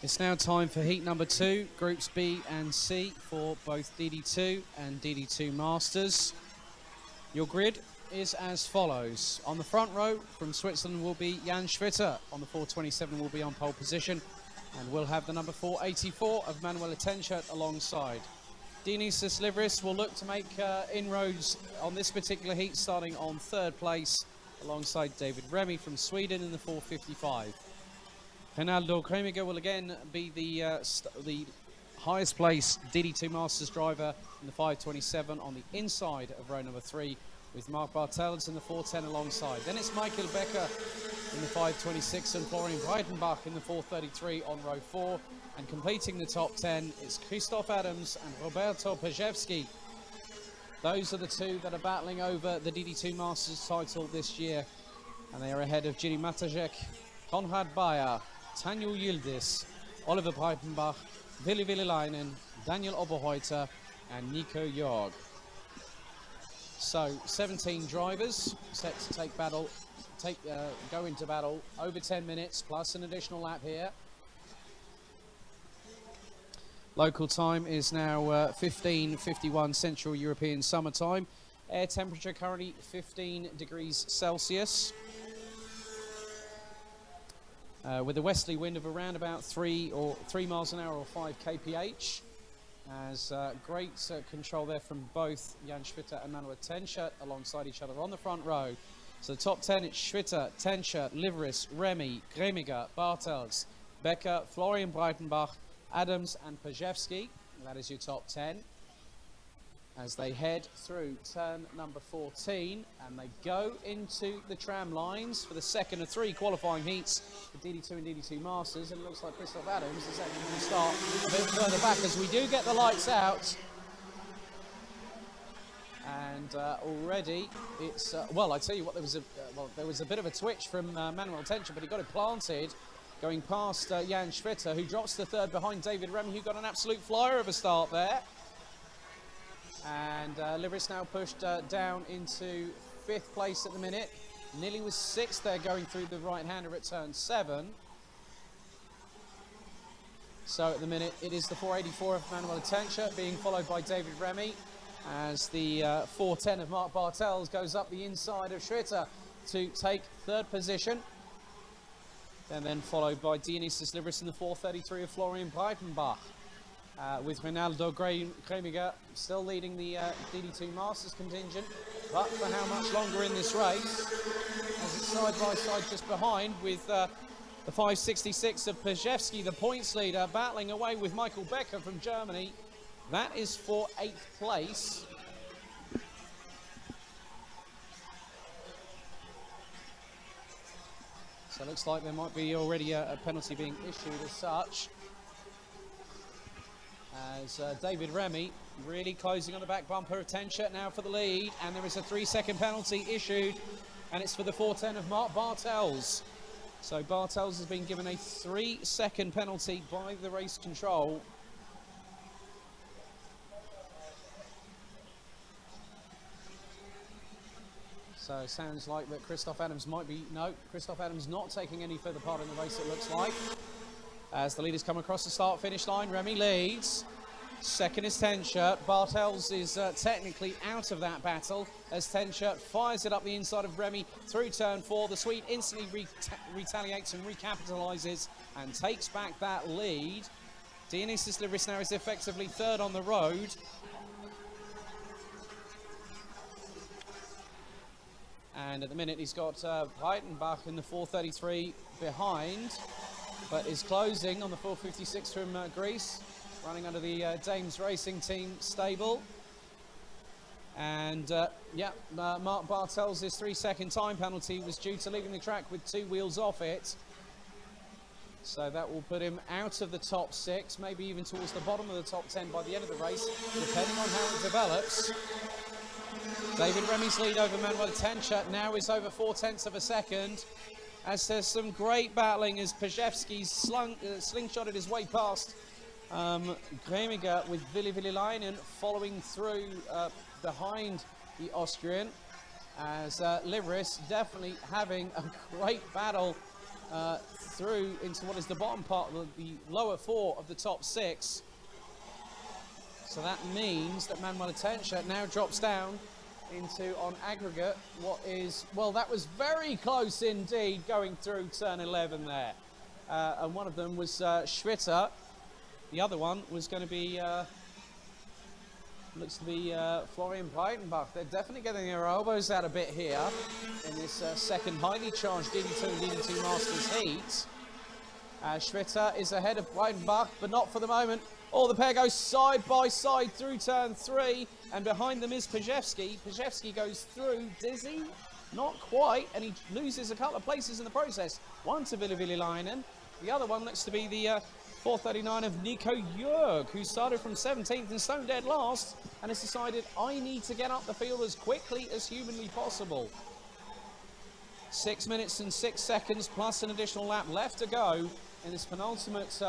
It's now time for heat number 2, groups B and C for both DD2 and DD2 Masters. Your grid is as follows. On the front row from Switzerland will be Jan Schwitter. On the 427 will be on pole position, and we'll have the number 484 of Manuela Tenschert alongside. Dionysius Livris will look to make inroads on this particular heat, starting on 3rd place alongside David Remy from Sweden in the 455. Ronaldo Kremiger will again be the highest placed DD2 Masters driver in the 527 on the inside of row number 3, with Mark Bartels in the 410 alongside. Then it's Michael Becker in the 526 and Florian Breitenbach in the 433 on row 4. And completing the top 10, it's Christoph Adams and Roberto Pajewski. Those are the two that are battling over the DD2 Masters title this year. And they are ahead of Ginny Matajek, Konrad Bayer, Daniel Yildiz, Oliver Breitenbach, Willi Leinen, Daniel Oberheuter, and Nico Jorg. So 17 drivers set to go into battle over 10 minutes plus an additional lap here. Local time is now 15:51 Central European Summer Time. Air temperature currently 15 degrees Celsius. With a westerly wind of around about 3 miles an hour or 5 kph. As great control there from both Jan Schwitter and Manuela Tenschert alongside each other on the front row. So the top 10, it's Schwitter, Tenschert, Livris, Remy, Kremiger, Bartels, Becker, Florian Breitenbach, Adams and Pajewski. That is your top 10. As they head through turn number 14 and they go into the tram lines for the second of 3 qualifying heats for DD2 and DD2 Masters. And it looks like Christoph Adams is actually going to start a bit further back as we do get the lights out. And already it's, well, I tell you what, there was a bit of a twitch from Manuel Tenschert, but he got it planted going past Jan Schwitter, who drops to 3rd behind David Remy, who got an absolute flyer of a start there. And Livris now pushed down into 5th place at the minute. Nearly was 6th there going through the right-hander at turn 7. So at the minute it is the 484 of Manuela Tenschert being followed by David Remy, as the 410 of Mark Bartels goes up the inside of Schwitter to take 3rd position. And then followed by Dionysius Livris in the 433 of Florian Breitenbach. With Ronaldo Kremiger still leading the DD2 Masters contingent, but for how much longer in this race, as it's side by side just behind with the 566 of Pajewski, the points leader, battling away with Michael Becker from Germany. That is for 8th place. So it looks like there might be already a penalty being issued as such. As David Remy really closing on the back bumper of Tenschert now for the lead, and there is a 3-second penalty issued, and it's for the 410 of Mark Bartels. So Bartels has been given a 3-second penalty by the race control. So it sounds like that Christoph Adams might be, no, Christoph Adams not taking any further part in the race, it looks like. As the leaders come across the start-finish line, Remy leads. 2nd is Tenschert. Bartels is technically out of that battle as Tenschert fires it up the inside of Remy through turn 4. The Swede instantly retaliates and recapitalises and takes back that lead. Dionysius Livris now is effectively 3rd on the road. And at the minute he's got Breitenbach in the 433 behind, but is closing on the 456 from Greece, running under the Dames Racing Team stable. And Mark Bartels' 3-second time penalty was due to leaving the track with 2 wheels off it. So that will put him out of the top 6, maybe even towards the bottom of the top 10 by the end of the race, depending on how it develops. David Remy's lead over Manuela Tenschert now is over 0.4 of a second, as there's some great battling as Pajewski's slingshotted his way past Kremiger, with Willi Leinen following through behind the Austrian, as Livris definitely having a great battle through into what is the bottom part of the lower four of the top 6. So that means that Manuel Atencio now drops down into, on aggregate, what is, well, that was very close indeed going through turn 11 there. And one of them was Schwitter. The other one was going to be, looks to be Florian Breitenbach. They're definitely getting their elbows out a bit here in this second highly charged DD2 and DD2 Masters heat. Schwitter is ahead of Breitenbach, but not for the moment. Oh, the pair goes side by side through turn 3, and behind them is Pajewski. Pajewski goes through, dizzy, not quite, and he loses a couple of places in the process. One to Ville-Ville-Leinen, the other one looks to be the 439 of Nico Jürg, who started from 17th and stone dead last, and has decided, I need to get up the field as quickly as humanly possible. 6 minutes and 6 seconds plus an additional lap left to go in this penultimate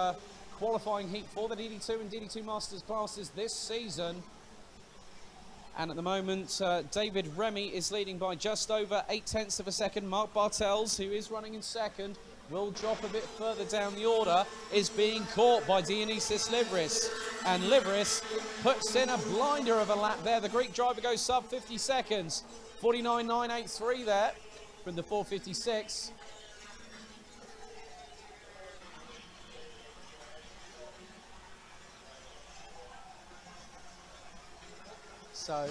qualifying heat for the DD2 and DD2 Masters classes this season. And at the moment, David Remy is leading by just over 0.8 of a second. Mark Bartels, who is running in second, will drop a bit further down the order, is being caught by Dionysius Livris. And Livris puts in a blinder of a lap there. The Greek driver goes sub 50 seconds. 49.983 there from the 456. So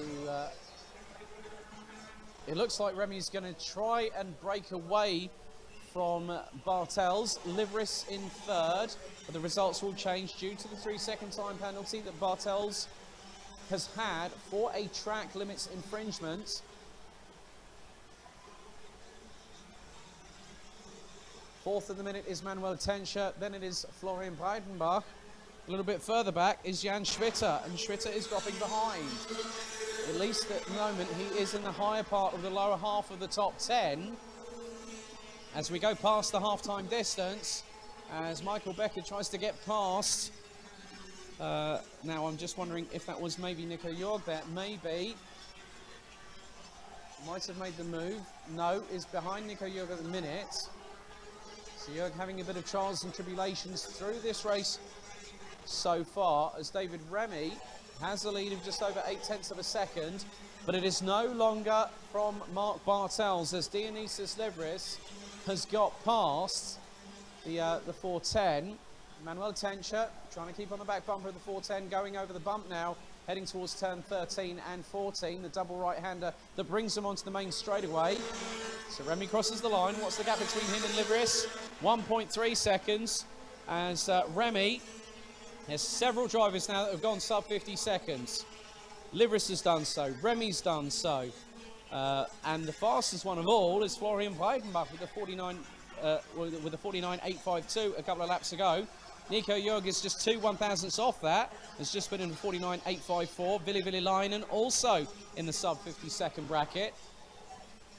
it looks like Remy's going to try and break away from Bartels. Livris in third, but the results will change due to the 3-second time penalty that Bartels has had for a track limits infringement. Fourth in the minute is Manuel Atencio, then it is Florian Breitenbach. A little bit further back is Jan Schwitter, and Schwitter is dropping behind. At least at the moment, he is in the higher part of the lower half of the top 10. As we go past the half-time distance, as Michael Becker tries to get past. Now, I'm just wondering if that was maybe Nico Jürg there. Maybe. Might have made the move. No, is behind Nico Jürg at the minute. So Jürg having a bit of trials and tribulations through this race so far, as David Remy has a lead of just over 0.8 of a second, but it is no longer from Mark Bartels, as Dionysius Livris has got past the 410. Manuel Atencio trying to keep on the back bumper of the 410, going over the bump now, heading towards turn 13 and 14, the double right-hander that brings him onto the main straightaway. So Remy crosses the line. What's the gap between him and Livris? 1.3 seconds, as Remy, there's several drivers now that have gone sub 50 seconds. Livris has done so, Remy's done so, and the fastest one of all is Florian Breitenbach with the 49.852 a couple of laps ago. Nico Jürg is just 2 1,000ths off that. Has just been in the 49.854. Ville-Ville-Leinen also in the sub 50 second bracket.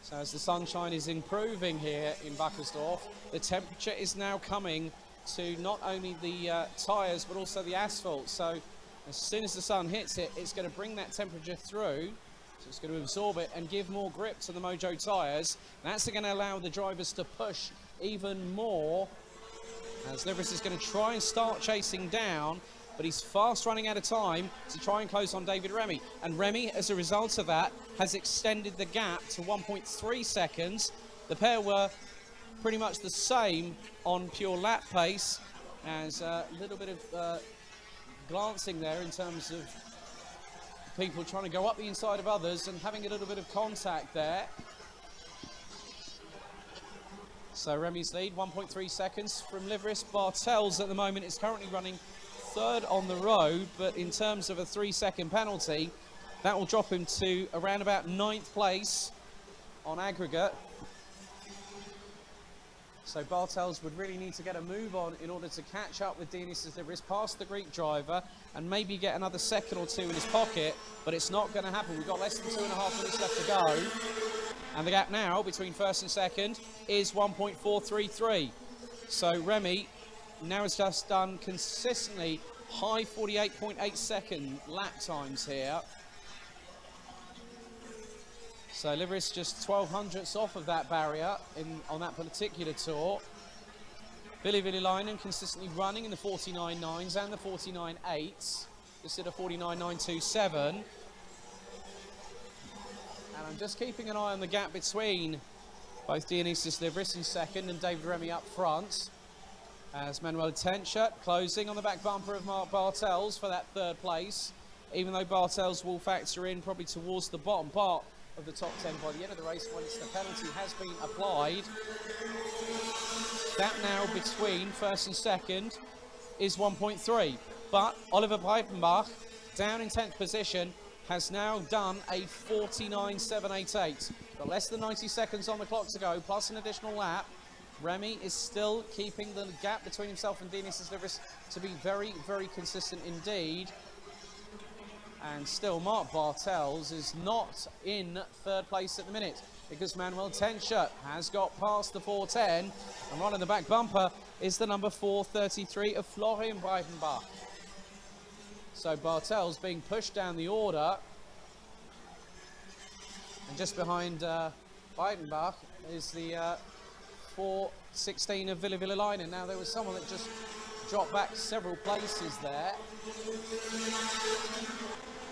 So as the sunshine is improving here in Wackersdorf, the temperature is now coming to not only the tyres but also the asphalt. So as soon as the sun hits it, it's going to bring that temperature through. So it's going to absorb it and give more grip to the Mojo tyres. That's going to allow the drivers to push even more, as Livris is going to try and start chasing down, but he's fast running out of time to try and close on David Remy. And Remy, as a result of that, has extended the gap to 1.3 seconds. The pair were pretty much the same on pure lap pace, as a little bit of glancing there in terms of people trying to go up the inside of others and having a little bit of contact there. So Remy's lead, 1.3 seconds from Livris. Bartels at the moment is currently running third on the road, but in terms of a 3-second penalty, that will drop him to around about 9th place on aggregate. So Bartels would really need to get a move on in order to catch up with Dionysius Livris past the Greek driver and maybe get another second or two in his pocket, but it's not going to happen. We've got less than 2.5 minutes left to go. And the gap now between first and second is 1.433. So Remy now has just done consistently high 48.8 second lap times here. So Livris just 0.12 off of that barrier on that particular tour. Vililainen consistently running in the 49.9s and the 49.8s. Just did a 49.927. And I'm just keeping an eye on the gap between both Dionysius Livris in second and David Remy up front. As Manuel Tenchert closing on the back bumper of Mark Bartels for that third place. Even though Bartels will factor in probably towards the bottom part of the top 10 by the end of the race once the penalty has been applied. That now between first and second is 1.3. But Oliver Breitenbach, down in 10th position, has now done a 49.788. But less than 90 seconds on the clock to go, plus an additional lap. Remy is still keeping the gap between himself and Dionysius Livris to be very, very consistent indeed. And still, Mark Bartels is not in third place at the minute because Manuel Tenchert has got past the 410. And right in the back bumper is the number 433 of Florian Breitenbach. So Bartels being pushed down the order. And just behind Breitenbach is the 416 of Vililainen. Now, there was someone that just dropped back several places there.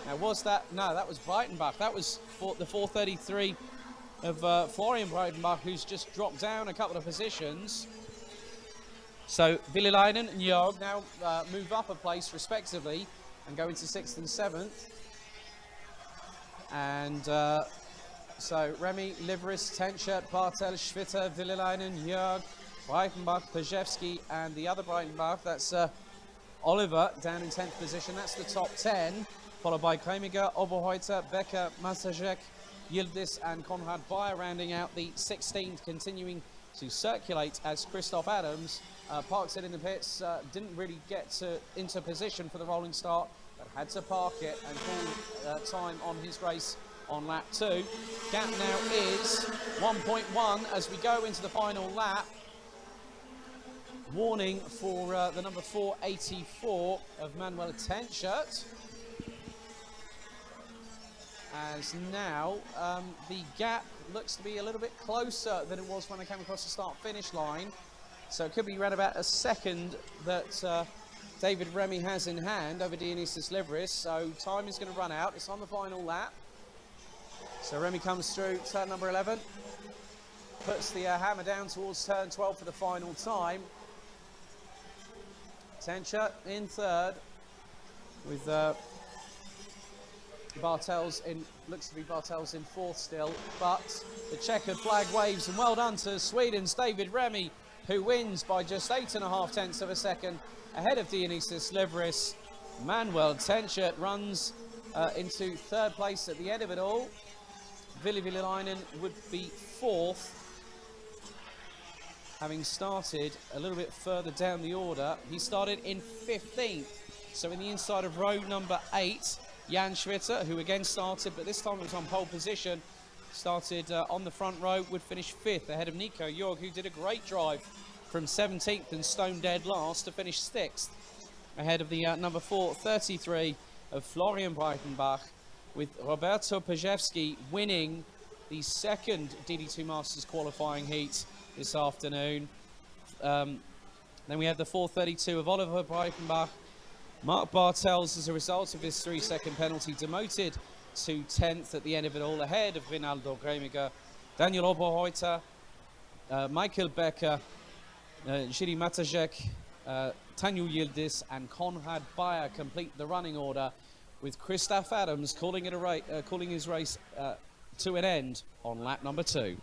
Now, was that? No, that was Breitenbach. That was the 433 of Florian Breitenbach, who's just dropped down a couple of positions. So Vililainen and Jörg now move up a place respectively and go into 6th and 7th. And so Remy, Livris, Tenchert, Bartels, Schwitter, Vililainen, Jörg, Breitenbach, Pajewski, and the other Breitenbach. That's Oliver down in 10th position. That's the top 10. Followed by Kremiger, Oberheuter, Becker, Masajek, Yildiz, and Konrad Bayer rounding out the 16th, continuing to circulate as Christoph Adams parks it in the pits. Didn't really get into position for the rolling start, but had to park it and call time on his race on lap 2. Gap now is 1.1 as we go into the final lap. Warning for the number 484 of Manuel Tenchert. As now the gap looks to be a little bit closer than it was when I came across the start-finish line. So it could be around about a second that David Remy has in hand over Dionysius Livris. So time is going to run out. It's on the final lap. So Remy comes through turn number 11. Puts the hammer down towards turn 12 for the final time. Tenchert in third with Bartels in, looks to be Bartels in fourth still, but the checkered flag waves, and well done to Sweden's David Remy, who wins by just 8.5 tenths of a second ahead of Dionysius Livris. Manuel Tenchert runs into third place at the end of it all. Vililainen would be fourth, having started a little bit further down the order. He started in 15th, so in the inside of row number 8. Jan Schwitter, who again started, but this time was on pole position, started on the front row, would finish 5th ahead of Nico Jörg, who did a great drive from 17th and stone dead last to finish 6th ahead of the number 433 of Florian Breitenbach, with Roberto Pajewski winning the second DD2 Masters qualifying heat this afternoon. Then we have the 432 of Oliver Breitenbach. Mark Bartels, as a result of his 3-second penalty, demoted to 10th at the end of it all, ahead of Rinaldo Kremiger, Daniel Oberheuter, Michael Becker, Jiri Matajek, Tanju Yildiz, and Konrad Bayer complete the running order, with Christoph Adams calling his race to an end on lap number 2.